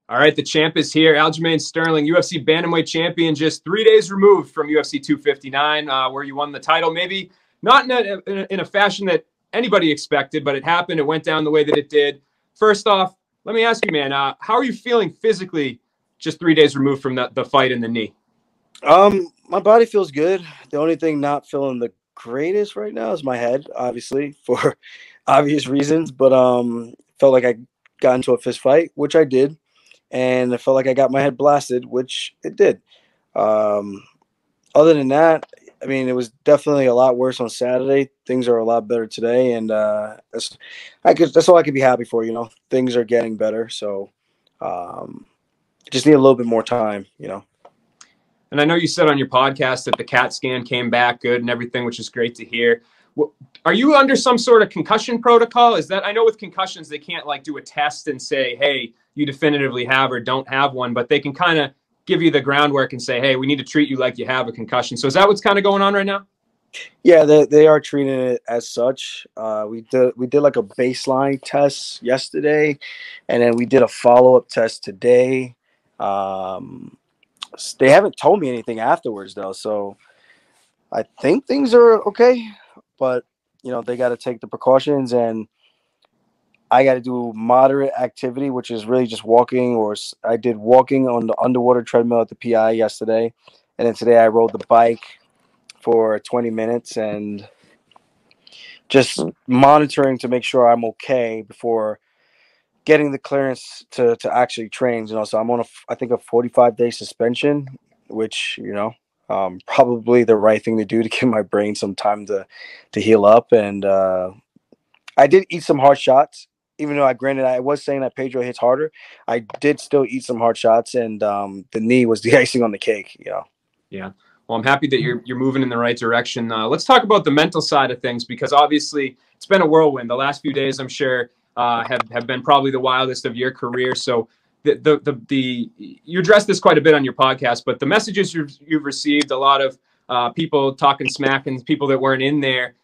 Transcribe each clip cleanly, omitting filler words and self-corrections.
All right, the champ is here. Aljamain Sterling, UFC bantamweight champion, just 3 days removed from UFC 259, where you won the title. Maybe not in a fashion that anybody expected, but it happened. It went down the way that it did. First off, let me ask you, man, how are you feeling physically just 3 days removed from the fight in the knee? My body feels good. The only thing not feeling the greatest right now is my head, obviously, for obvious reasons. But felt like I got into a fist fight, which I did, and I felt like I got my head blasted, which it did. Um, Other than that, I mean, it was definitely a lot worse on Saturday. Things are a lot better today, and that's all I could be happy for. Things are getting better, so um, just need a little bit more time. And I know you said on your podcast that the CAT scan came back good and everything, which is great to hear. Are you under some sort of concussion protocol? Is that, I know with concussions, they can't like do a test and say, hey, you definitively have or don't have one, but they can kind of give you the groundwork and say, hey, we need to treat you like you have a concussion. So is that what's kind of going on right now? Yeah, they are treating it as such. We did like a baseline test yesterday, and then we did a follow up test today. Um, they haven't told me anything afterwards though, so I think things are okay. But they got to take the precautions, and I got to do moderate activity, which is really just walking. I did walking on the underwater treadmill at the PI yesterday, and then today I rode the bike for 20 minutes and just monitoring to make sure I'm okay before getting the clearance to actually train. So I'm on I think a 45-day suspension, which probably the right thing to do to give my brain some time to heal up. And I did eat some hard shots, even though I was saying that Pedro hits harder. I did still eat some hard shots, and the knee was the icing on the cake. Yeah. Well, I'm happy that you're moving in the right direction. Let's talk about the mental side of things, because obviously it's been a whirlwind. The last few days, I'm sure, have been probably the wildest of your career. So the you addressed this quite a bit on your podcast, but the messages you've received, a lot of people talking smack and people that weren't in there.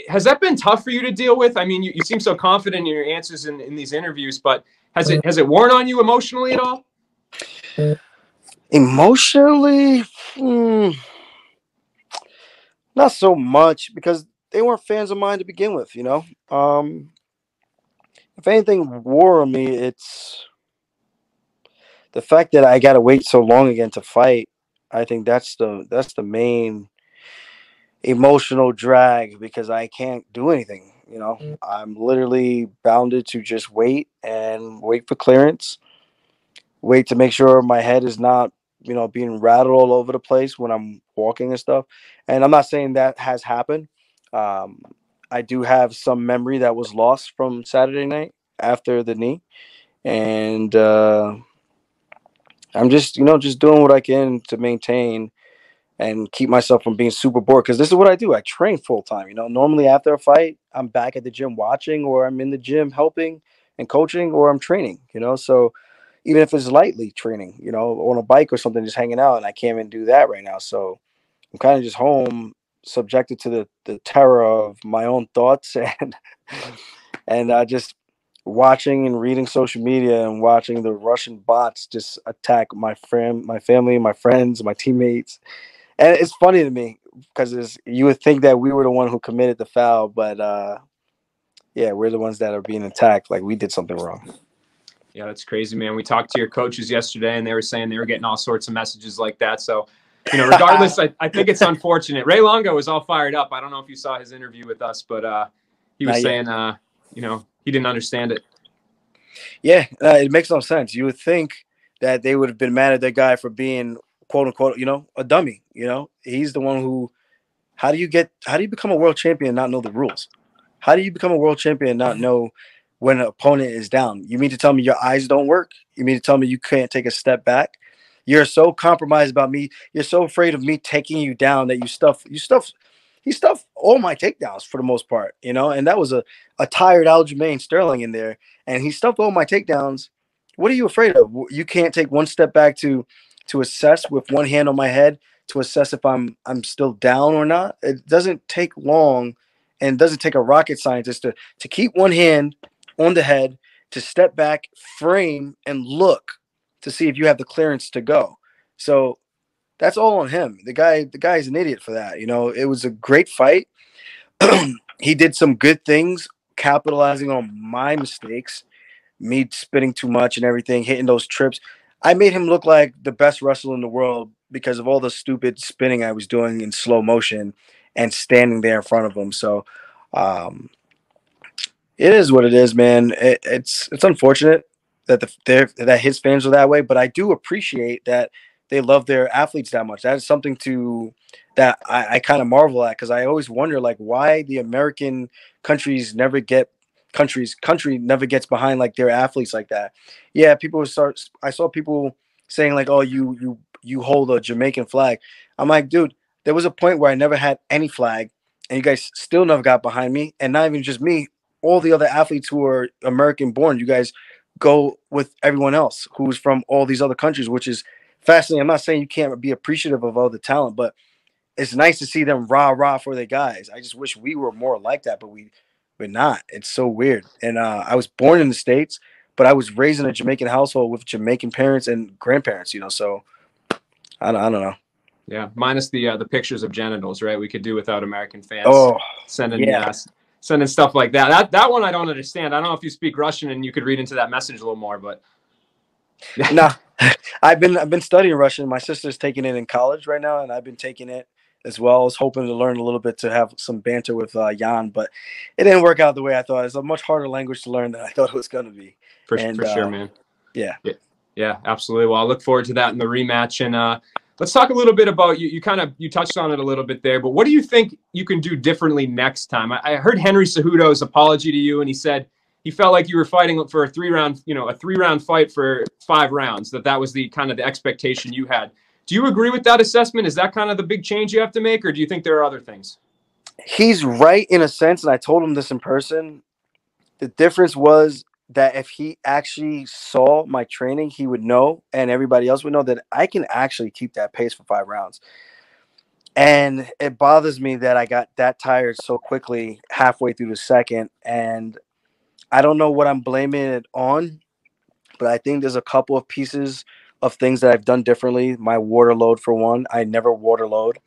Has that been tough for you to deal with? I mean, you seem so confident in your answers in these interviews, but has it worn on you emotionally at all? Emotionally, not so much, because they weren't fans of mine to begin with. If anything wore on me, it's the fact that I got to wait so long again to fight. I think that's the main emotional drag, because I can't do anything. I'm literally bounded to just wait and wait for clearance, wait to make sure my head is not being rattled all over the place when I'm walking and stuff. And I'm not saying that has happened. um, I do have some memory that was lost from Saturday night after the knee, and I'm just doing what I can to maintain and keep myself from being super bored, because this is what I do. I train full time. Normally after a fight, I'm back at the gym watching, or I'm in the gym helping and coaching, or I'm training. So even if it's lightly training, on a bike or something, just hanging out, and I can't even do that right now. So I'm kind of just home, subjected to the terror of my own thoughts, and just watching and reading social media and watching the Russian bots just attack my family, my friends, my teammates. And it's funny to me, because you would think that we were the one who committed the foul, but yeah, we're the ones that are being attacked like we did something wrong. Yeah, that's crazy, man. We talked to your coaches yesterday, and they were saying they were getting all sorts of messages like that. So, regardless, I think it's unfortunate. Ray Longo was all fired up. I don't know if you saw his interview with us, but he was saying, he didn't understand it. Yeah, it makes no sense. You would think that they would have been mad at that guy for being quote unquote, a dummy. He's the one who. How do you become a world champion and not know the rules? How do you become a world champion and not know when an opponent is down? You mean to tell me your eyes don't work? You mean to tell me you can't take a step back? You're so compromised about me. You're so afraid of me taking you down that he stuffed all my takedowns for the most part, and that was a tired Aljamain Sterling in there, and he stuffed all my takedowns. What are you afraid of? You can't take one step back to assess with one hand on my head, to assess if I'm still down or not. It doesn't take long, and it doesn't take a rocket scientist to keep one hand on the head to step back, frame, and look to see if you have the clearance to go. So that's all on him. The guy's an idiot for that. You know, it was a great fight. He did some good things, capitalizing on my mistakes, me spitting too much and everything, hitting those trips. I made him look like the best wrestler in the world because of all the stupid spinning I was doing in slow motion and standing there in front of him. So um, it is what it is, man. It's unfortunate that that his fans are that way, but I do appreciate that they love their athletes that much. That is something that I kind of marvel at, because I always wonder like why the American country never gets behind like their athletes like that. Yeah, people start. I saw people saying like, "Oh, you hold a Jamaican flag." I'm like, dude, there was a point where I never had any flag, and you guys still never got behind me, and not even just me, all the other athletes who are American born, you guys go with everyone else who's from all these other countries, which is fascinating. I'm not saying you can't be appreciative of all the talent, but it's nice to see them rah for their guys. I just wish we were more like that, but we're not. It's so weird. And I was born in the States, but I was raised in a Jamaican household with Jamaican parents and grandparents, so I don't know. Yeah, minus the pictures of genitals, right? We could do without American fans Oh, sending yeah. sending stuff like that. That one I don't understand. I don't know if you speak Russian and you could read into that message a little more, but No, I've been studying Russian. My sister's taking it in college right now, and I've been taking it as well. I was hoping to learn a little bit to have some banter with Jan, but it didn't work out the way I thought. It's a much harder language to learn than I thought it was going to be. For sure, man. Yeah. Yeah, absolutely. Well, I look forward to that in the rematch. And let's talk a little bit about you. You touched on it a little bit there, but what do you think you can do differently next time? I heard Henry Cejudo's apology to you, and he said he felt like you were fighting for a 3-round fight for 5 rounds. That was the kind of the expectation you had. Do you agree with that assessment? Is that kind of the big change you have to make, or do you think there are other things? He's right in a sense, and I told him this in person. The difference was that if he actually saw my training, he would know, and everybody else would know, that I can actually keep that pace for 5 rounds. And it bothers me that I got that tired so quickly halfway through the second. And I don't know what I'm blaming it on, but I think there's a couple of pieces of things that I've done differently. My water load, for one, I never water load.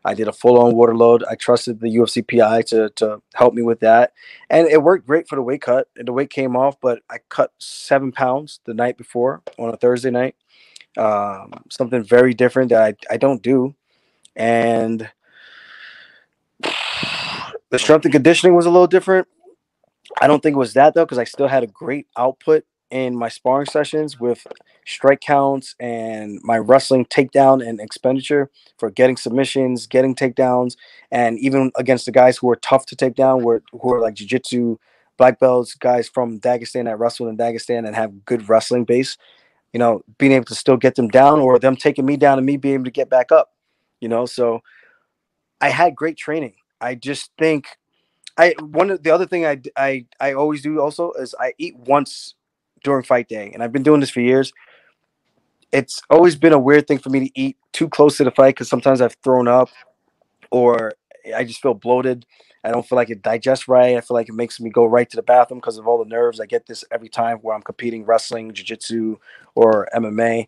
I did a full-on water load. I trusted the UFC PI to help me with that. And it worked great for the weight cut. And the weight came off, but I cut 7 pounds the night before on a Thursday night. Something very different that I don't do. And the strength and conditioning was a little different. I don't think it was that, though, because I still had a great output in my sparring sessions with strike counts and my wrestling takedown and expenditure for getting submissions, getting takedowns, and even against the guys who are tough to take down, who are like jiu-jitsu black belts, guys from Dagestan that wrestle in Dagestan and have good wrestling base, being able to still get them down, or them taking me down and me being able to get back up, so I had great training. I just think one of the other thing I always do also is I eat once during fight day, and I've been doing this for years. It's always been a weird thing for me to eat too close to the fight, because sometimes I've thrown up or I just feel bloated. I don't feel like it digests right. I feel like it makes me go right to the bathroom because of all the nerves. I get this every time where I'm competing wrestling, jiu-jitsu, or MMA.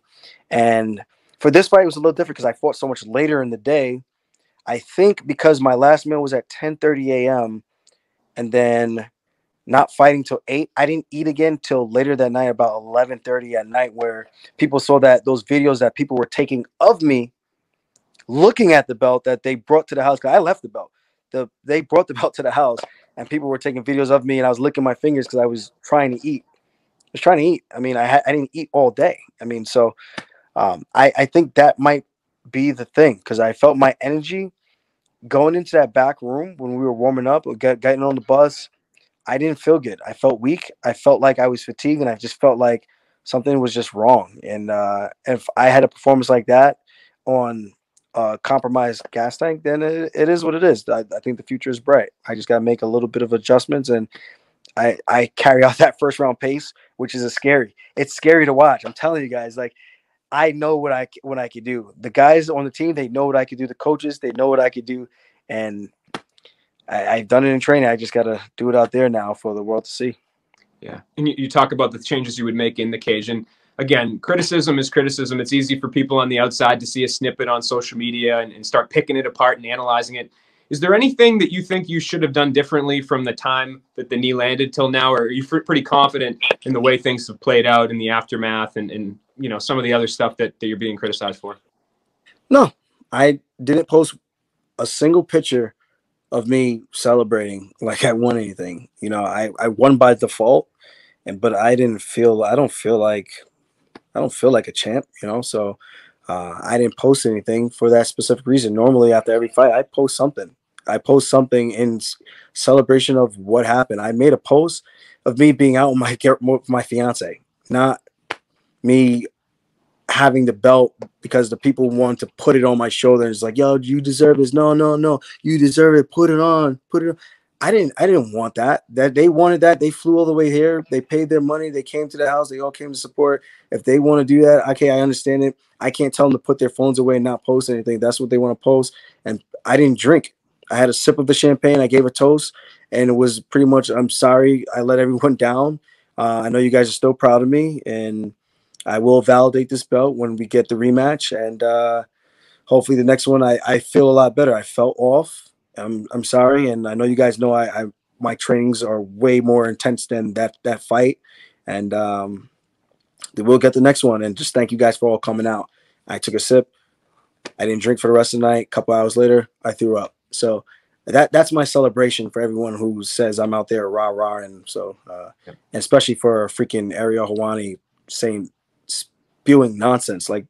And for this fight, it was a little different because I fought so much later in the day. I think because my last meal was at 10:30 a.m. and then not fighting till 8, I didn't eat again till later that night, about 11:30 at night, where people saw that those videos that people were taking of me looking at the belt that they brought to the house, because I left the belt. They brought the belt to the house, and people were taking videos of me, and I was licking my fingers because I was trying to eat. I was trying to eat. I mean, I didn't eat all day. I mean, so I think that might be the thing, because I felt my energy going into that back room when we were warming up or getting on the bus. I didn't feel good. I felt weak. I felt like I was fatigued, and I just felt like something was just wrong. And if I had a performance like that on a compromised gas tank, then it is what it is. I think the future is bright. I just got to make a little bit of adjustments, and I carry out that first round pace, which is scary. It's scary to watch. I'm telling you guys, like, I know what I could do. The guys on the team, they know what I could do. The coaches, they know what I could do, and I've done it in training. I just got to do it out there now for the world to see. Yeah. And you talk about the changes you would make in the cage. And again, criticism is criticism. It's easy for people on the outside to see a snippet on social media and start picking it apart and analyzing it. Is there anything that you think you should have done differently from the time that the knee landed till now? Or are you pretty confident in the way things have played out in the aftermath and you know, some of the other stuff that you're being criticized for? No, I didn't post a single picture of me celebrating like I won anything. You know, I won by default, but I don't feel like a champ, you know. So I didn't post anything for that specific reason. Normally after every fight, I post something. I post something in celebration of what happened. I made a post of me being out with my fiance, not me having the belt because the people want to put it on my shoulder. It's like, yo, you deserve this. No, no, no, you deserve it. Put it on. Put it on. I didn't want that. That they wanted that. They flew all the way here. They paid their money. They came to the house. They all came to support. If they want to do that, okay, I understand it. I can't tell them to put their phones away and not post anything. That's what they want to post. And I didn't drink. I had a sip of the champagne. I gave a toast, and it was pretty much, I'm sorry I let everyone down. I know you guys are still proud of me, and I will validate this belt when we get the rematch. And hopefully the next one, I feel a lot better. I felt off. I'm sorry, and I know you guys know my trainings are way more intense than that fight, and we'll get the next one. And just thank you guys for all coming out. I took a sip. I didn't drink for the rest of the night. A couple hours later, I threw up. So that's my celebration for everyone who says I'm out there rah rah. And so, and especially for freaking Ariel Helwani spewing nonsense. Like,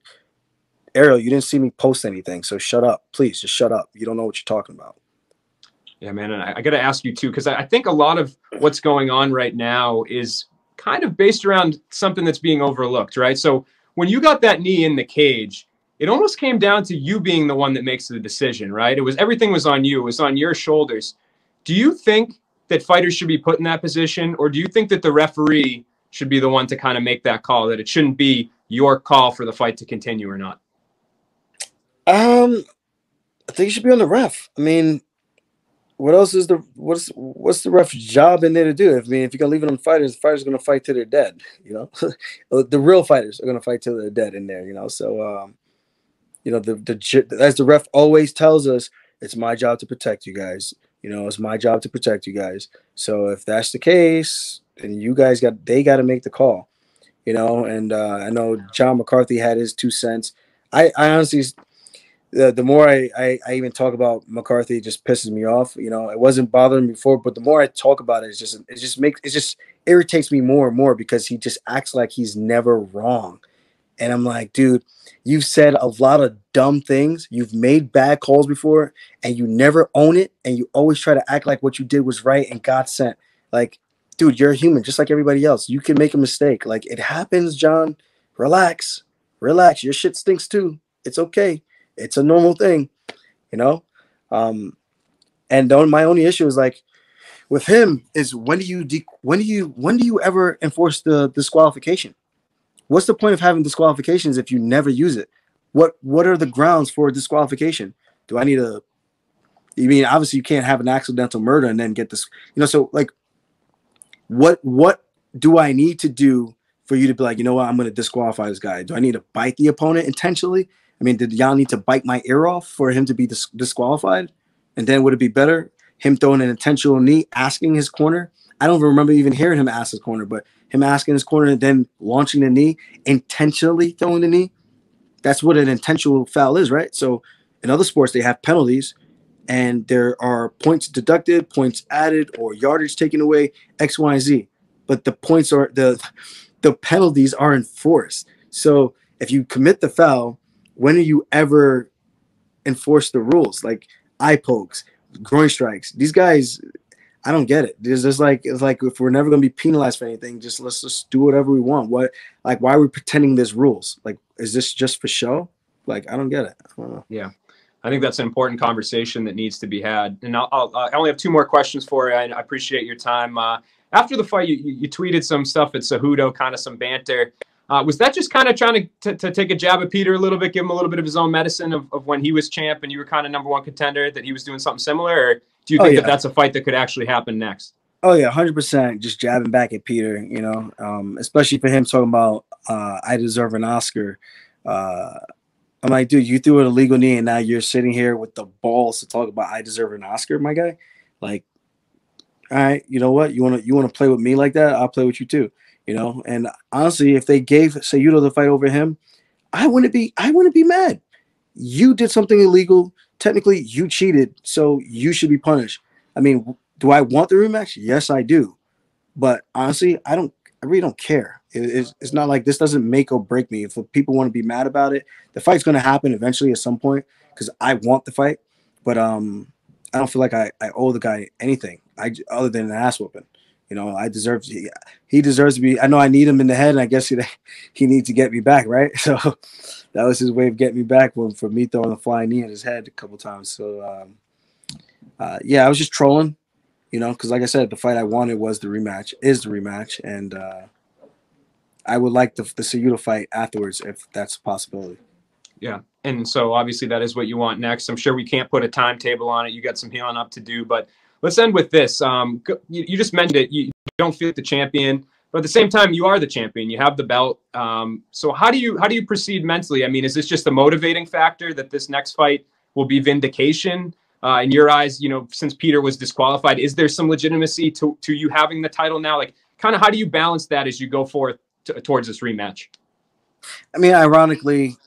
Ariel, you didn't see me post anything, so shut up, please. Just shut up. You don't know what you're talking about. Yeah, man, and I got to ask you too, because I think a lot of what's going on right now is kind of based around something that's being overlooked, right? So when you got that knee in the cage, it almost came down to you being the one that makes the decision, right? Everything was on you. It was on your shoulders. Do you think that fighters should be put in that position, or do you think that the referee should be the one to kind of make that call, that it shouldn't be your call for the fight to continue or not? I think it should be on the ref. I mean, what else is what's the ref's job in there to do? I mean, if you're gonna leave it on fighters, the fighters are gonna fight till they're dead. You know, the real fighters are gonna fight till they're dead in there. You know, so you know, as the ref always tells us, it's my job to protect you guys. You know, it's my job to protect you guys. So if that's the case, then they got to make the call. You know, and I know John McCarthy had his 2 cents. I honestly, the more I even talk about McCarthy, it just pisses me off. You know, it wasn't bothering me before, but the more I talk about it, it just irritates me more and more because he just acts like he's never wrong. And I'm like, dude, you've said a lot of dumb things. You've made bad calls before, and you never own it. And you always try to act like what you did was right and God sent. Like, dude, you're a human just like everybody else. You can make a mistake. Like, it happens, John. Relax. Relax. Your shit stinks too. It's okay. It's a normal thing, you know? And my only issue is, like, with him is when do you ever enforce the disqualification? What's the point of having disqualifications if you never use it? What are the grounds for disqualification? Do I need you mean, obviously you can't have an accidental murder and then get this, you know, so like, what do I need to do for you to be like, you know what, I'm going to disqualify this guy? Do I need to bite the opponent intentionally? I mean, did y'all need to bite my ear off for him to be disqualified? And then would it be better him throwing an intentional knee, asking his corner? I don't remember even hearing him ask his corner, but him asking his corner and then launching the knee, intentionally throwing the knee. That's what an intentional foul is, right? So in other sports, they have penalties, and there are points deducted, points added, or yardage taken away, X, Y, and Z. But the points are the penalties are enforced. So if you commit the foul, when do you ever enforce the rules? Like eye pokes, groin strikes. These guys, I don't get it. It's like if we're never going to be penalized for anything, let's just do whatever we want. Why are we pretending there's rules? Like, is this just for show? Like, I don't get it. I don't know. Yeah, I think that's an important conversation that needs to be had. And I only have 2 more questions for you. I appreciate your time. After the fight, you tweeted some stuff at Cejudo, kind of some banter. Was that just kind of trying to take a jab at Peter a little bit, give him a little bit of his own medicine of when he was champ and you were kind of #1 contender, that he was doing something similar? Or do you think that that's a fight that could actually happen next? Oh yeah, 100%. Just jabbing back at Peter, especially for him talking about I deserve an Oscar. Uh, I'm like, dude, you threw an illegal knee, and now you're sitting here with the balls to talk about I deserve an Oscar, my guy. Like, all right, you know what? You wanna play with me like that? I'll play with you too. And honestly, if they gave Sayudo the fight over him, I wouldn't be mad. You did something illegal. Technically, you cheated, so you should be punished. I mean, do I want the rematch? Yes, I do. But honestly, I don't. I really don't care. It's not like this doesn't make or break me. If people want to be mad about it, the fight's going to happen eventually at some point because I want the fight. But I don't feel like I owe the guy anything. Other than an ass whooping. I deserve. He deserves to be. I know I need him in the head, and I guess he needs to get me back, right? So that was his way of getting me back for me throwing the flying knee in his head a couple times. So yeah, I was just trolling. Because like I said, the fight I wanted was the rematch, and I would like the Cejudo fight afterwards if that's a possibility. Yeah, and so obviously that is what you want next. I'm sure we can't put a timetable on it. You got some healing up to do, but let's end with this. You just mentioned it. You don't feel like the champion, but at the same time, you are the champion. You have the belt. So how do you proceed mentally? I mean, is this just a motivating factor that this next fight will be vindication? In your eyes, since Peter was disqualified, is there some legitimacy to you having the title now? Like, kind of how do you balance that as you go forth towards this rematch? I mean, ironically,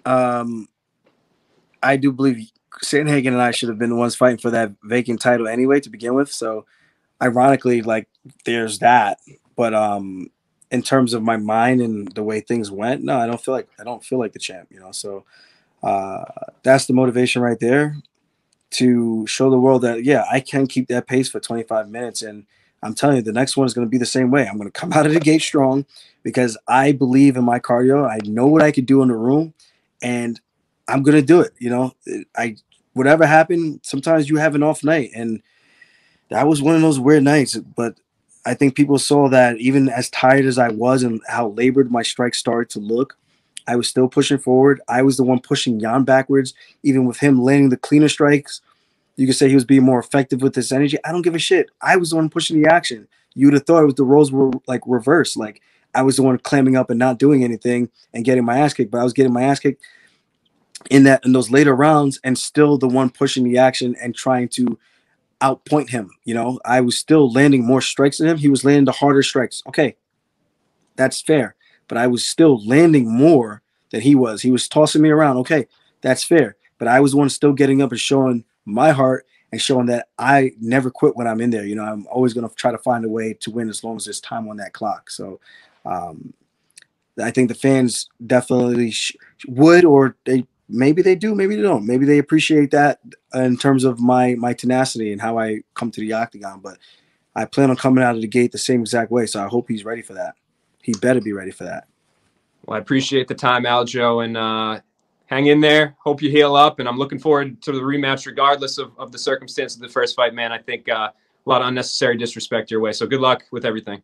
I do believe Sandhagen and I should have been the ones fighting for that vacant title anyway to begin with. So, ironically, like there's that. But in terms of my mind and the way things went, no, I don't feel like the champ. So that's the motivation right there, to show the world that, yeah, I can keep that pace for 25 minutes. And I'm telling you, the next one is going to be the same way. I'm going to come out of the gate strong because I believe in my cardio. I know what I could do in the room, and I'm going to do it. Whatever happened, sometimes you have an off night, and that was one of those weird nights. But I think people saw that even as tired as I was and how labored my strikes started to look, I was still pushing forward. I was the one pushing Jan backwards, even with him landing the cleaner strikes. You could say he was being more effective with his energy. I don't give a shit. I was the one pushing the action. You would have thought it was the roles were like reversed. Like I was the one clamming up and not doing anything and getting my ass kicked, but I was getting my ass kicked in those later rounds and still the one pushing the action and trying to outpoint him. I was still landing more strikes than him. He was landing the harder strikes. Okay, that's fair. But I was still landing more than he was. He was tossing me around. Okay, that's fair. But I was the one still getting up and showing my heart and showing that I never quit when I'm in there. I'm always going to try to find a way to win as long as there's time on that clock. So I think the fans definitely would, or maybe they do, maybe they don't. Maybe they appreciate that in terms of my tenacity and how I come to the octagon. But I plan on coming out of the gate the same exact way. So I hope he's ready for that. He better be ready for that. Well, I appreciate the time, Aljo, and hang in there. Hope you heal up, and I'm looking forward to the rematch regardless of the circumstance of the first fight, man. I think a lot of unnecessary disrespect your way. So good luck with everything.